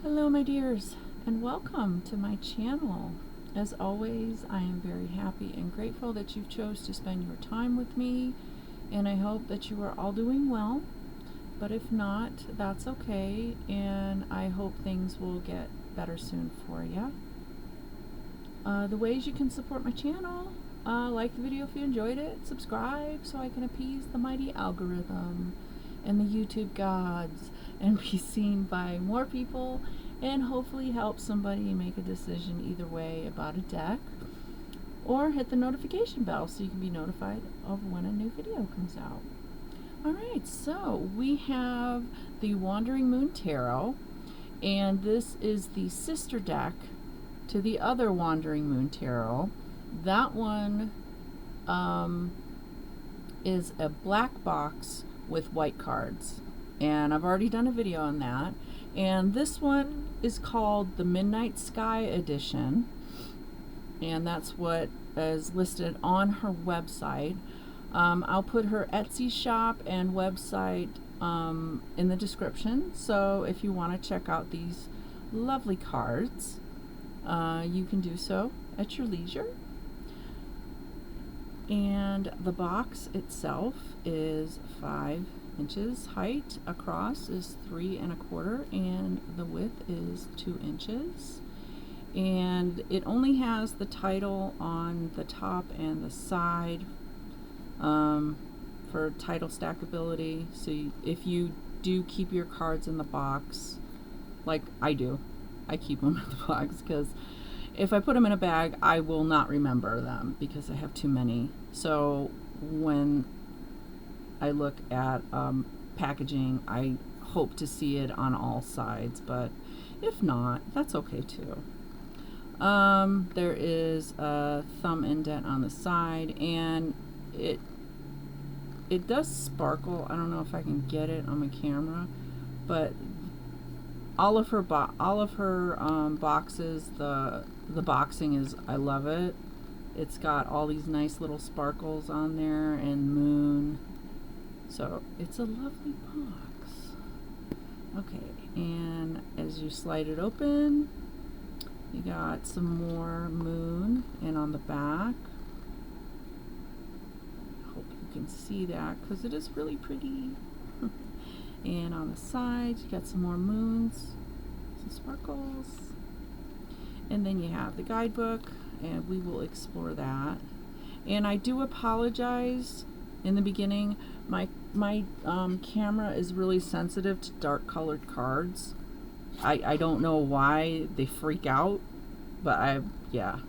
Hello my dears, and welcome to my channel. As always, I am very happy and grateful that you chose to spend your time with me, and I hope that you are all doing well. But if not, that's okay, and I hope things will get better soon for you. The ways you can support my channel: like the video if you enjoyed it, subscribe so I can appease the mighty algorithm and the YouTube gods and be seen by more people and hopefully help somebody make a decision either way about a deck, or hit the notification bell so you can be notified of when a new video comes out. Alright, so we have the Wandering Moon Tarot, and this is the sister deck to the other Wandering Moon Tarot. That one is a black box with white cards, and I've already done a video on that. And this one is called the Midnight Sky Edition, and that's what is listed on her website. I'll put her Etsy shop and website in the description, so if you want to check out these lovely cards, you can do so at your leisure. And the box itself is 5 inches. Height across is 3 1/4, and the width is 2 inches. And it only has the title on the top and the side for title stackability. So if you do keep your cards in the box, like I do, I keep them in the box because if I put them in a bag, I will not remember them because I have too many. So when I look at packaging, I hope to see it on all sides, but if not, that's okay too. There is a thumb indent on the side, and it does sparkle. I don't know if I can get it on my camera, but all of her boxes, the boxing is, I love it. It's got all these nice little sparkles on there and moon, so it's a lovely box. Okay, and as you slide it open, you got some more moon, and on the back, I hope you can see that because it is really pretty. And on the sides, you got some more moons, some sparkles, and then you have the guidebook, and we will explore that. And I do apologize in the beginning. My camera is really sensitive to dark colored cards. I don't know why they freak out, but yeah.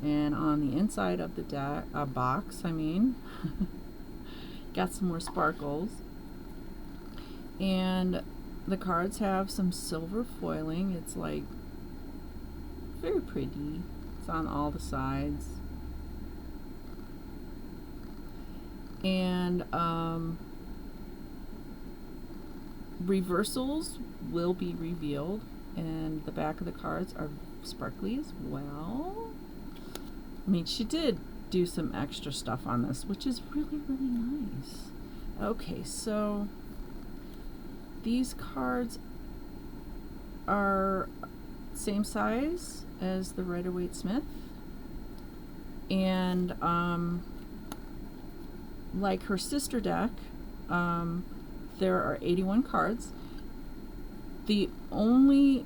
And on the inside of the deck, box, got some more sparkles. And the cards have some silver foiling. It's like very pretty. It's on all the sides. And reversals will be revealed, and the back of the cards are sparkly as well. I mean, she did do some extra stuff on this, which is really, really nice. Okay, so these cards are same size as the Rider-Waite-Smith, and like her sister deck, there are 81 cards. The only,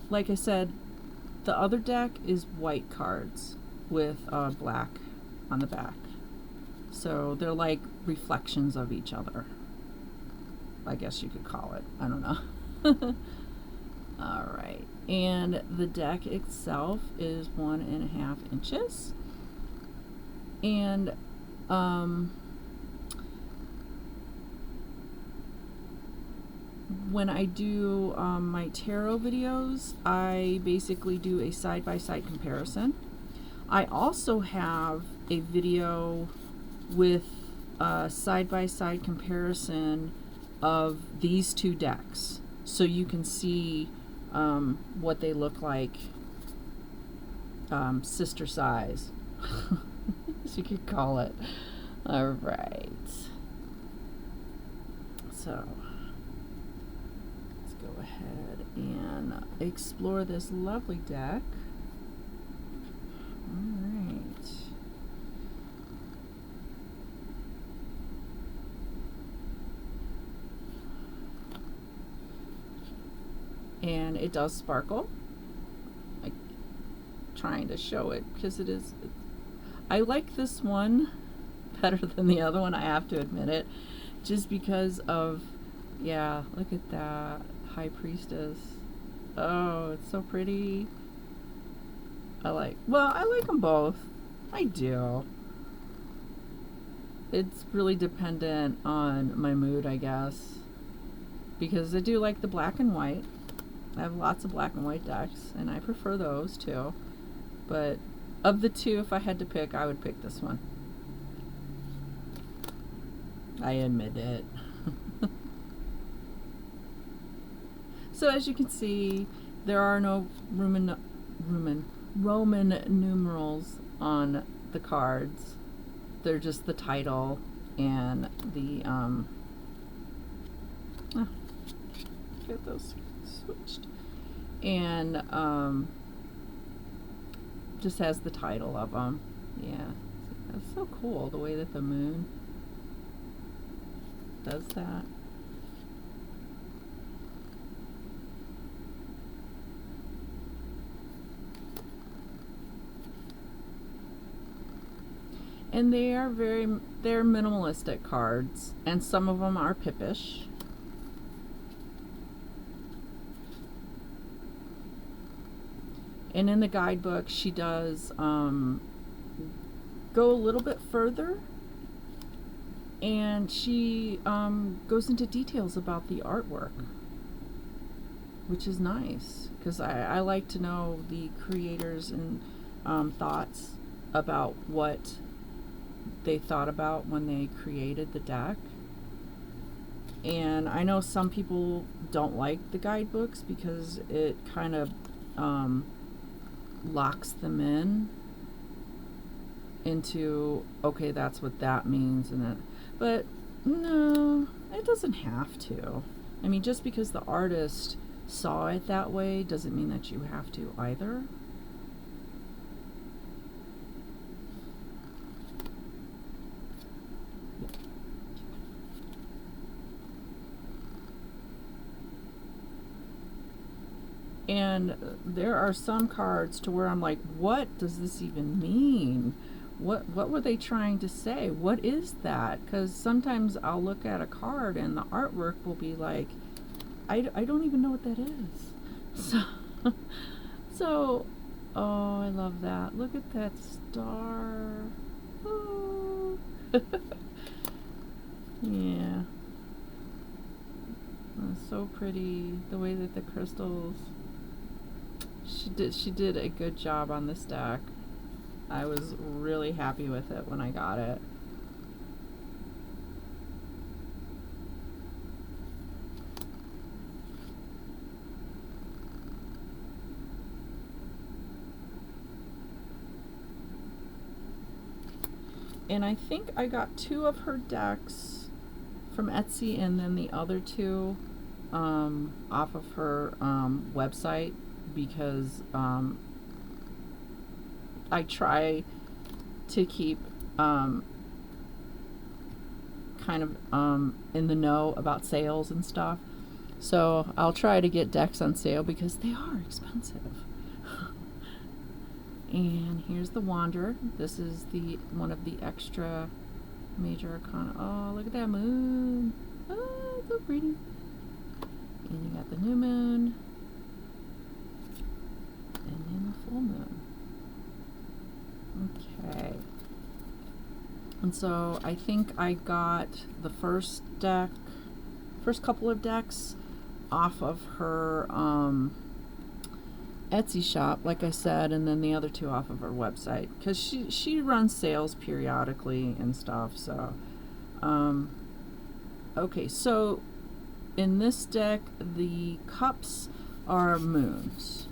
like I said, the other deck is white cards with black on the back. So they're like reflections of each other, I guess you could call it. I don't know. Alright, and the deck itself is 1 1/2 inches. And when I do my tarot videos, I basically do a side-by-side comparison. I also have a video with a side-by-side comparison of these two decks, so you can see what they look like, sister size, as you could call it. All right, so ahead and explore this lovely deck. Alright. And it does sparkle. Like, trying to show it because it is. I like this one better than the other one, I have to admit it. Just because of, yeah, look at that. High Priestess. Oh, it's so pretty. I like them both. I do. It's really dependent on my mood, I guess. Because I do like the black and white. I have lots of black and white decks, and I prefer those too. But of the two, if I had to pick, I would pick this one. I admit it. So as you can see, there are no Roman numerals on the cards. They're just the title and the get those switched, and just has the title of them. Yeah, that's so cool the way that the moon does that. And they're minimalistic cards, and some of them are pippish. And in the guidebook, she does go a little bit further, and she goes into details about the artwork, which is nice, because I like to know the creators and thoughts about what they thought about when they created the deck. And I know some people don't like the guidebooks because it kind of locks them into, okay, that's what that means, but no, it doesn't have to. I mean, just because the artist saw it that way doesn't mean that you have to either. And there are some cards to where I'm like, what does this even mean? What were they trying to say? What is that? Because sometimes I'll look at a card and the artwork will be like, I don't even know what that is. So, oh, I love that. Look at that star. Oh. Yeah. That's so pretty. The way that the crystals. She did a good job on this deck. I was really happy with it when I got it. And I think I got 2 of her decks from Etsy, and then the other 2 off of her website, because I try to keep kind of in the know about sales and stuff. So I'll try to get decks on sale because they are expensive. And here's the Wanderer. This is the one of the extra major arcana. Oh, look at that moon. Oh, so pretty. And you got the new moon. And then the full moon. Okay. And so I think I got the first couple of decks off of her Etsy shop, like I said, and then the other 2 off of her website, because she runs sales periodically and stuff. So okay, so in this deck the cups are moons,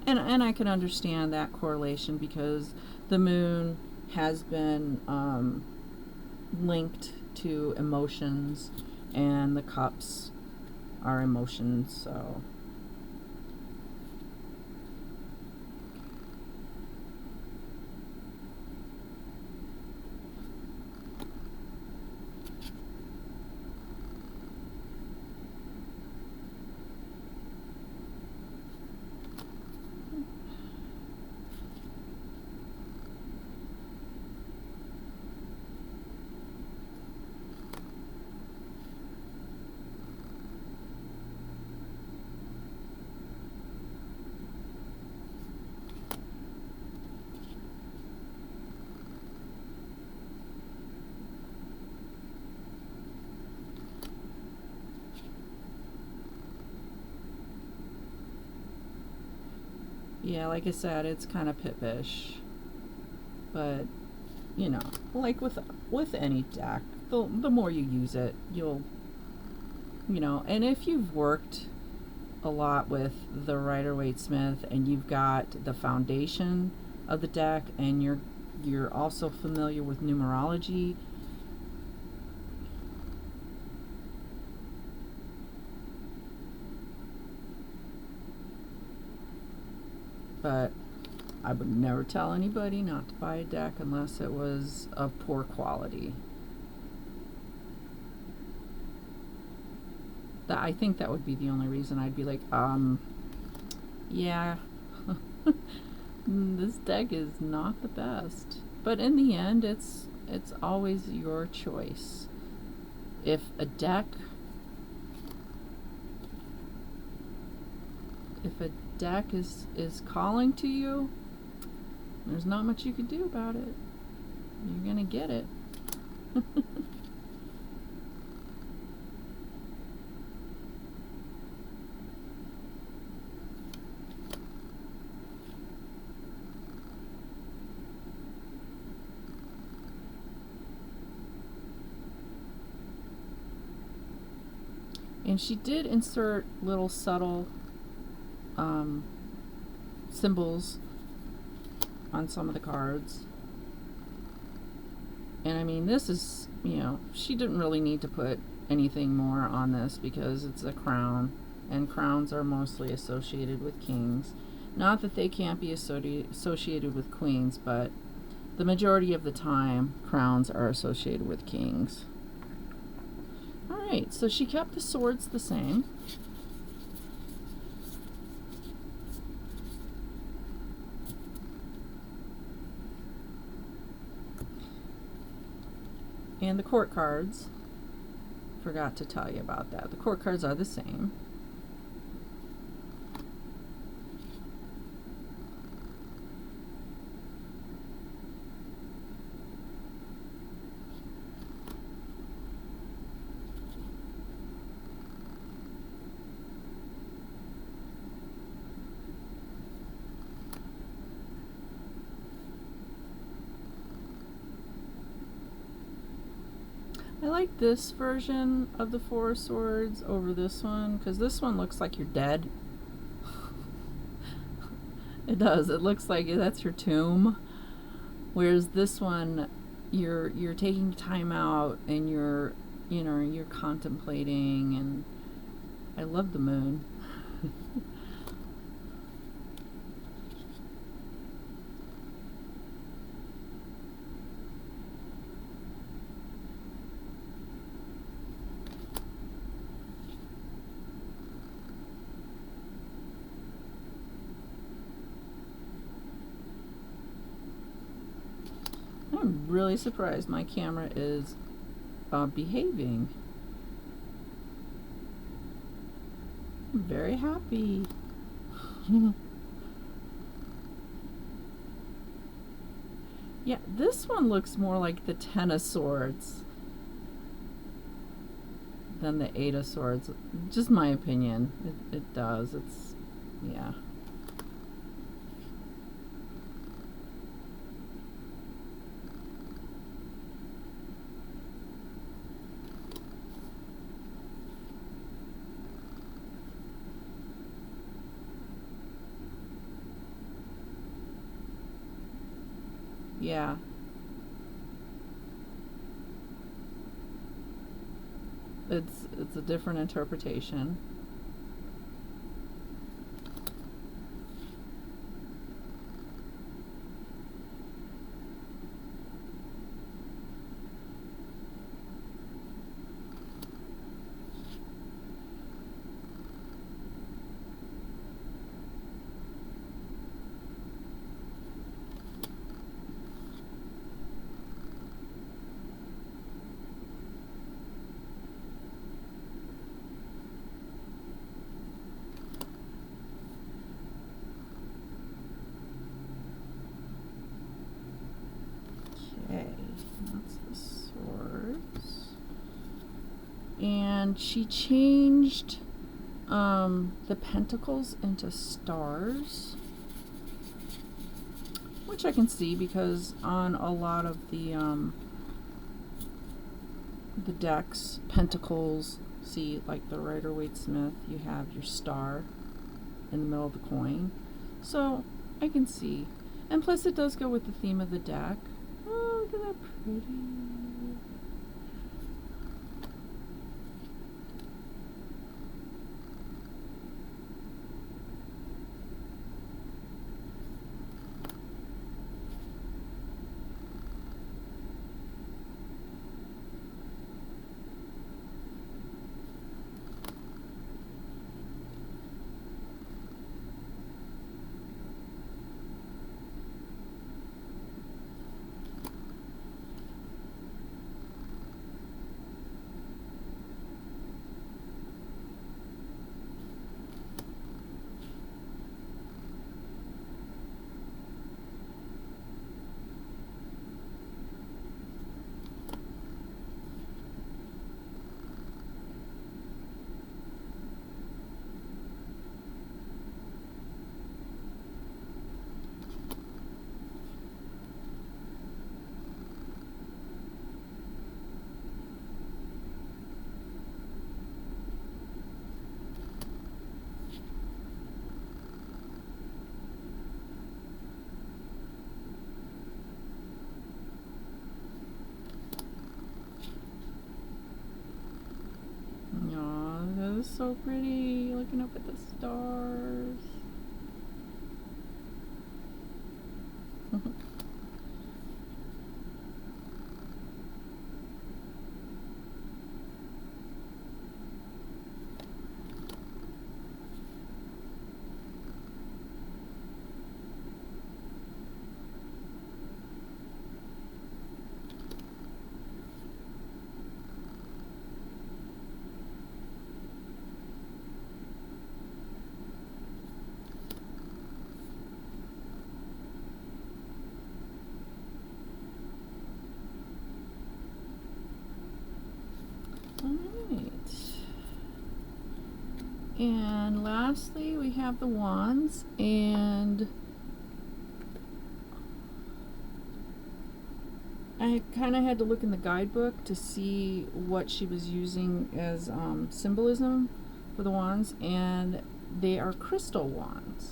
and I can understand that correlation because the moon has been linked to emotions and the cups are emotions, so yeah, like I said, it's kind of pippish, but you know, like with any deck, the more you use it, you'll, you know, and if you've worked a lot with the Rider-Waite-Smith and you've got the foundation of the deck and you're also familiar with numerology, but I would never tell anybody not to buy a deck unless it was of poor quality. I think that would be the only reason I'd be like, yeah, this deck is not the best. But in the end, it's always your choice. If a deck is calling to you, there's not much you can do about it. You're gonna get it. And she did insert little subtle symbols on some of the cards. And I mean, this is, you know, she didn't really need to put anything more on this because it's a crown, and crowns are mostly associated with kings. Not that they can't be associated with queens, but the majority of the time, crowns are associated with kings. Alright, so she kept the swords the same. And the court cards, forgot to tell you about that. The court cards are the same. I like this version of the Four of Swords over this one, because this one looks like you're dead. It does. It looks like that's your tomb. Whereas this one, you're taking time out and you're contemplating, and I love the moon. I'm really surprised my camera is behaving. I'm very happy. Yeah, this one looks more like the Ten of Swords than the Eight of Swords. Just my opinion. It does. It's, yeah. Yeah. It's a different interpretation. Okay, that's the swords. And she changed the pentacles into stars, which I can see because on a lot of the decks, pentacles, see, like the Rider-Waite-Smith, you have your star in the middle of the coin. So I can see. And plus it does go with the theme of the deck. Oh, look at that pretty. Aw, that is so pretty, looking up at the stars. Alright. And lastly, we have the wands, and I kind of had to look in the guidebook to see what she was using as symbolism for the wands, and they are crystal wands.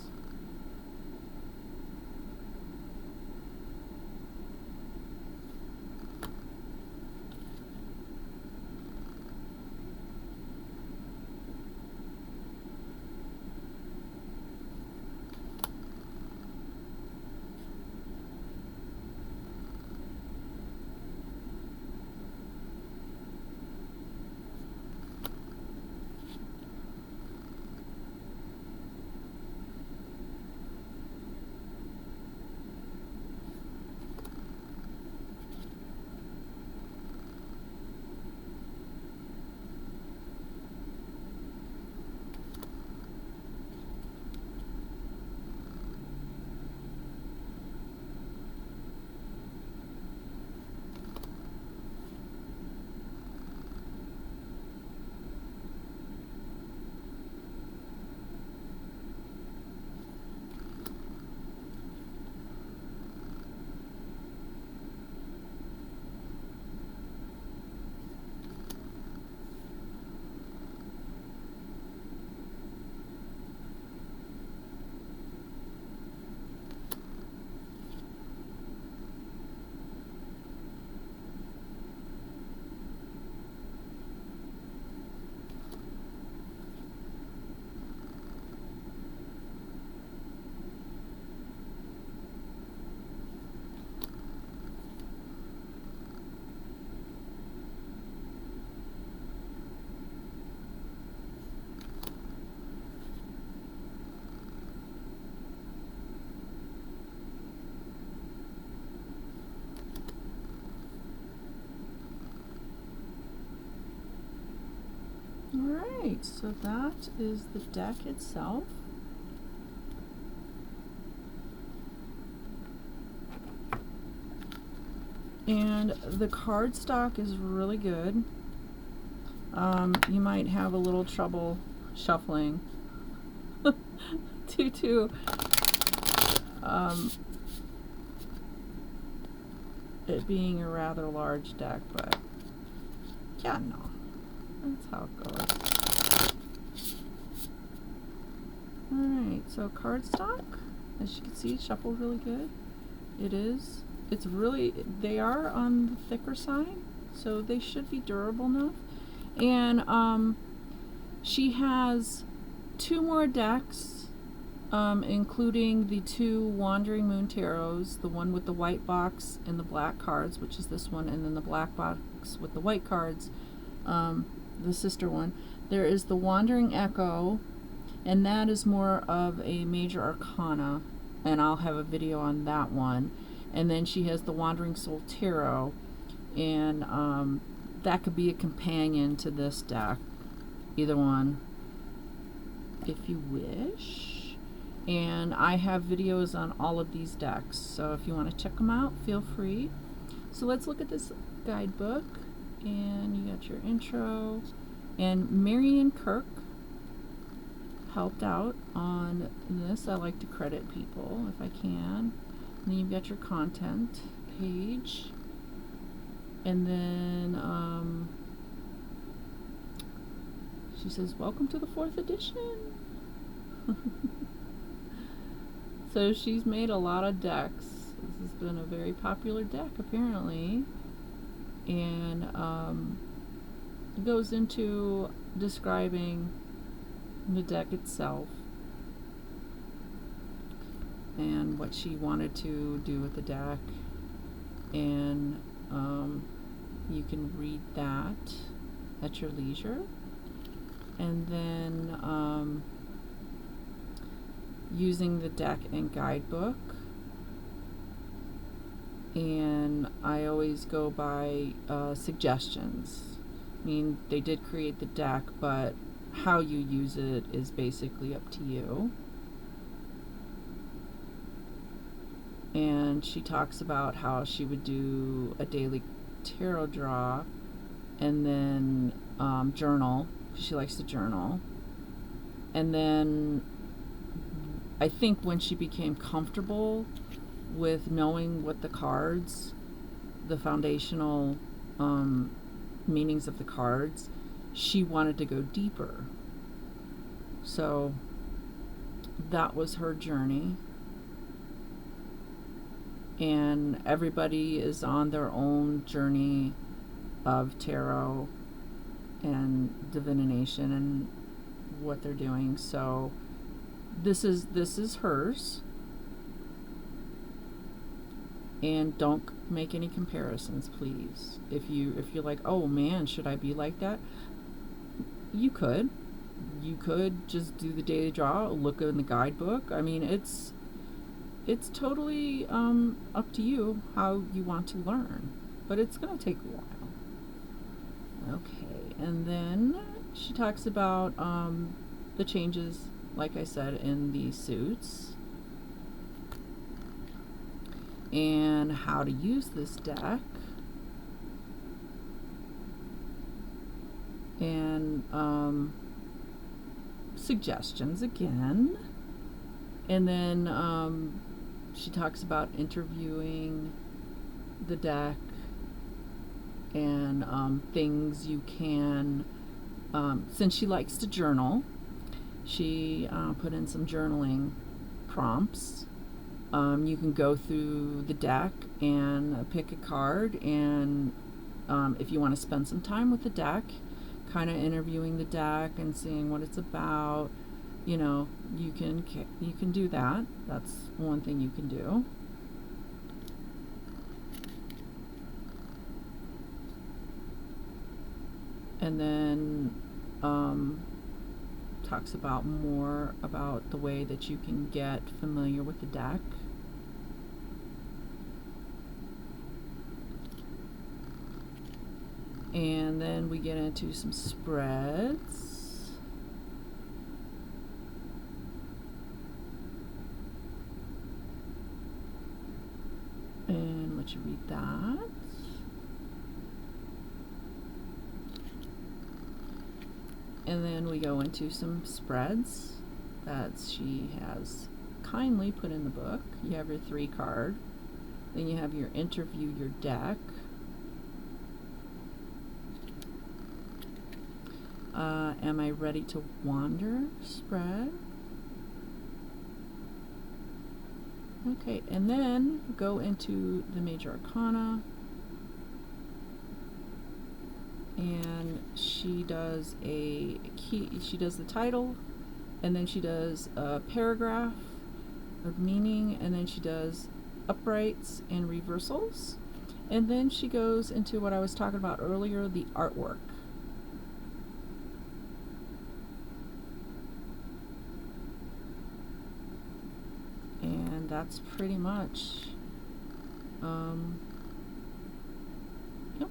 Alright, so that is the deck itself. And the cardstock is really good. You might have a little trouble shuffling due to it being a rather large deck, but yeah, no, that's how it goes. Alright, so cardstock, as you can see, it shuffled really good. It's really, they are on the thicker side, so they should be durable enough. And she has 2 more decks, including the 2 Wandering Moon Tarots, the one with the white box and the black cards, which is this one, and then the black box with the white cards, the sister one. There is the Wandering Echo, and that is more of a major arcana, and I'll have a video on that one. And then she has the Wandering Soul Tarot, and that could be a companion to this deck, either one, if you wish. And I have videos on all of these decks, so if you want to check them out, feel free. So let's look at this guidebook, and you got your intro, and Marion Kirk helped out on this. I like to credit people if I can. And then you've got your content page, and then she says, welcome to the 4th edition. So she's made a lot of decks. This has been a very popular deck apparently, and it goes into describing the deck itself and what she wanted to do with the deck, and you can read that at your leisure. And then using the deck and guidebook, and I always go by suggestions. I mean, they did create the deck, but how you use it is basically up to you. And she talks about how she would do a daily tarot draw, and then journal. She likes to journal. And then I think when she became comfortable with knowing what the cards, the foundational meanings of the cards, she wanted to go deeper. So that was her journey. And everybody is on their own journey of tarot and divination and what they're doing. So this is hers, and don't make any comparisons, please. If you're like, oh man, should I be like that? You could just do the daily draw, look in the guidebook. I mean, it's totally up to you how you want to learn, but it's gonna take a while. Okay, and then she talks about the changes, like I said, in the suits, and how to use this deck, and suggestions again. And then she talks about interviewing the deck, and things you can, since she likes to journal, she put in some journaling prompts. You can go through the deck and pick a card, and if you want to spend some time with the deck, kind of interviewing the deck and seeing what it's about, you know, you can do that. That's one thing you can do. And then talks about more about the way that you can get familiar with the deck. And And then we get into some spreads. And let you read that. And then we go into some spreads that she has kindly put in the book. You have your 3 card. Then you have your interview, your deck. Am I ready to wander spread? Okay, and then go into the major arcana. And she does a key, she does the title, and then she does a paragraph of meaning, and then she does uprights and reversals, and then she goes into what I was talking about earlier, the artwork. And that's pretty much yep.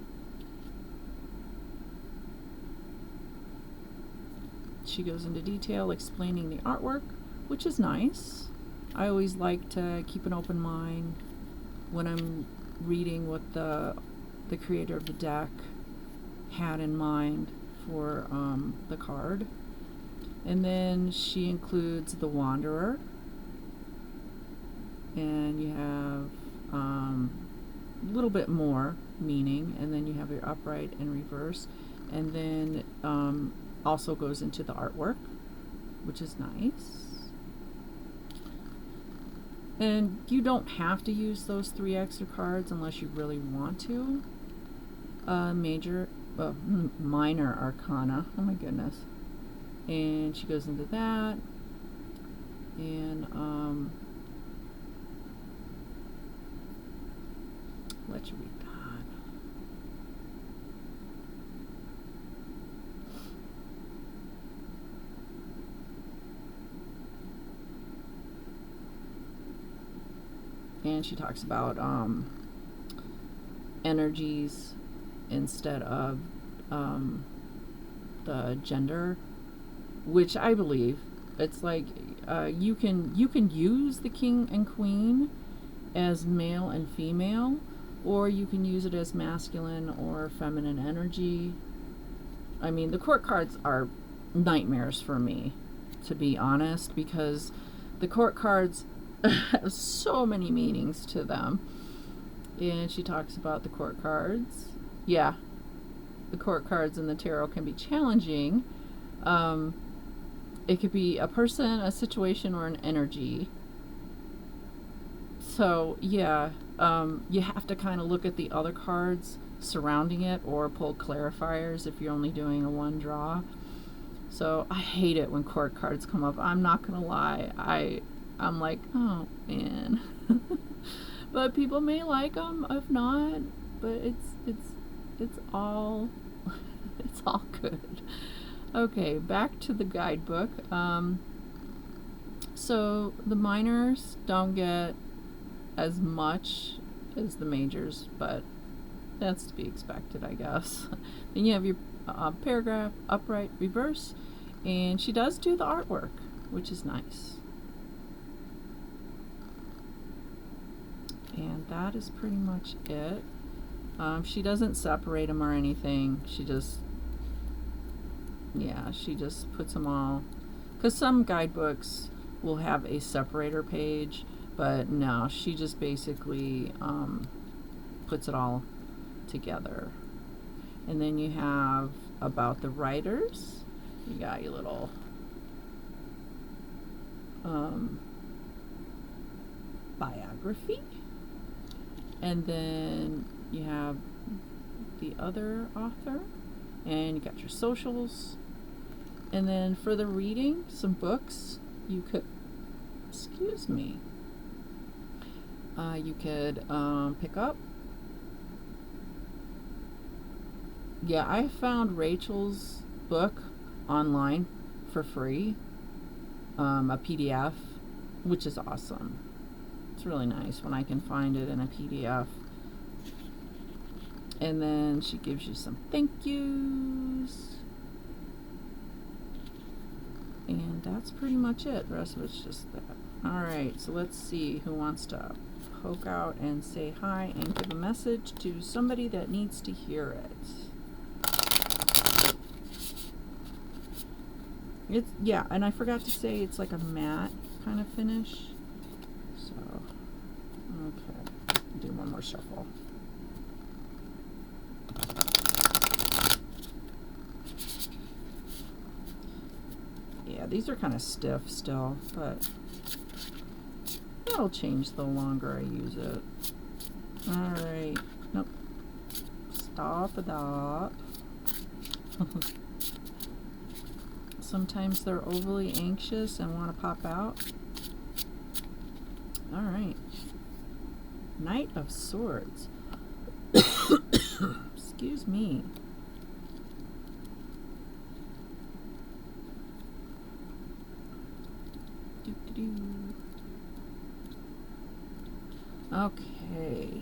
She goes into detail explaining the artwork, which is nice. I always like to keep an open mind when I'm reading what the creator of the deck had in mind for the card. And then she includes the Wanderer, and you have a little bit more meaning, and then you have your upright and reverse, and then also goes into the artwork, which is nice. And you don't have to use those 3 extra cards unless you really want to. Minor arcana, oh my goodness. And she goes into that, and let you read that. And she talks about energies instead of the gender, which I believe it's like you can use the king and queen as male and female, or you can use it as masculine or feminine energy. I mean, the court cards are nightmares for me, to be honest, because the court cards have so many meanings to them. And she talks about the court cards. Yeah, the court cards in the tarot can be challenging. It could be a person, a situation, or an energy. So yeah, you have to kind of look at the other cards surrounding it, or pull clarifiers if you're only doing a 1 draw. So I hate it when court cards come up. I'm not gonna lie, I'm like, oh man. But people may like them, if not, but it's all it's all good. Okay, back to the guidebook. So the minors don't get as much as the majors, but that's to be expected, I guess. Then you have your paragraph, upright, reverse, and she does do the artwork, which is nice. And that is pretty much it. She doesn't separate them or anything. She just puts them all. Because some guidebooks will have a separator page, but no, she just basically puts it all together. And then you have about the writers. You got your little biography. And then you have the other author, and you got your socials. And then for the reading, some books you could, you could pick up. Yeah, I found Rachael's book online for free, a PDF, which is awesome. It's really nice when I can find it in a PDF. And then she gives you some thank yous. And that's pretty much it. The rest of it's just that. Alright, so let's see who wants to poke out and say hi and give a message to somebody that needs to hear it. It's, yeah, and I forgot to say it's like a matte kind of finish. So, okay, do one more shuffle. Yeah, these are kind of stiff still, but that'll change the longer I use it. Alright, nope. Stop that. Sometimes they're overly anxious and want to pop out. Alright. Knight of Swords. Excuse me. Okay.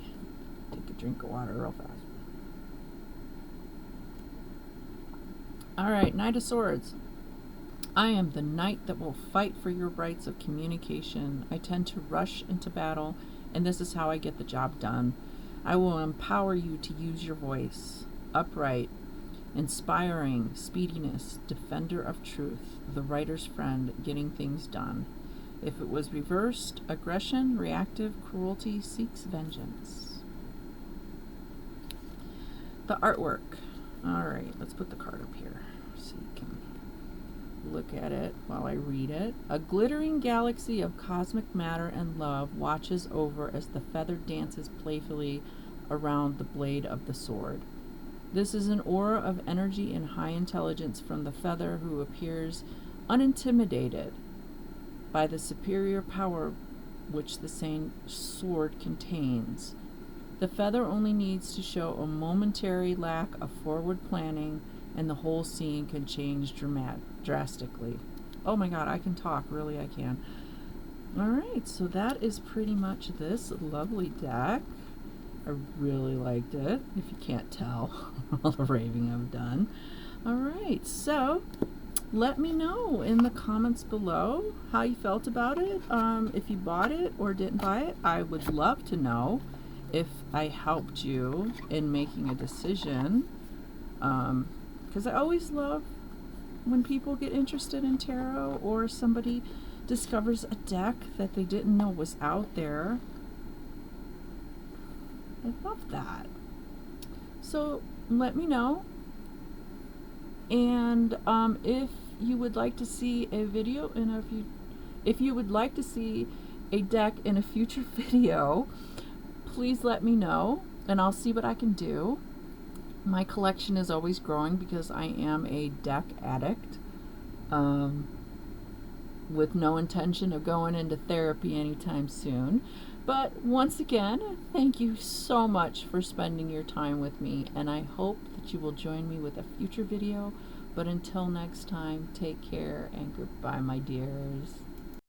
Take a drink of water real fast. Alright, Knight of Swords. I am the knight that will fight for your rights of communication. I tend to rush into battle, and this is how I get the job done. I will empower you to use your voice. Upright, inspiring, speediness, defender of truth, the writer's friend, getting things done. If it was reversed, aggression, reactive, cruelty, seeks vengeance. The artwork. Alright, let's put the card up here so you can look at it while I read it. A glittering galaxy of cosmic matter and love watches over as the feather dances playfully around the blade of the sword. This is an aura of energy and high intelligence from the feather, who appears unintimidated by the superior power which the same sword contains. The feather only needs to show a momentary lack of forward planning, and the whole scene can change drastically. Oh my god, I can talk. Really, I can. Alright, so that is pretty much this lovely deck. I really liked it, if you can't tell all the raving I've done. Alright, so let me know in the comments below how you felt about it. If you bought it or didn't buy it, I would love to know if I helped you in making a decision. Because I always love when people get interested in tarot, or somebody discovers a deck that they didn't know was out there. I love that. So let me know. And if you would like to see a video, and if you would like to see a deck in a future video, please let me know, and I'll see what I can do. My collection is always growing because I am a deck addict, with no intention of going into therapy anytime soon. But once again, thank you so much for spending your time with me, and I hope that you will join me with a future video. But until next time, take care and goodbye, my dears.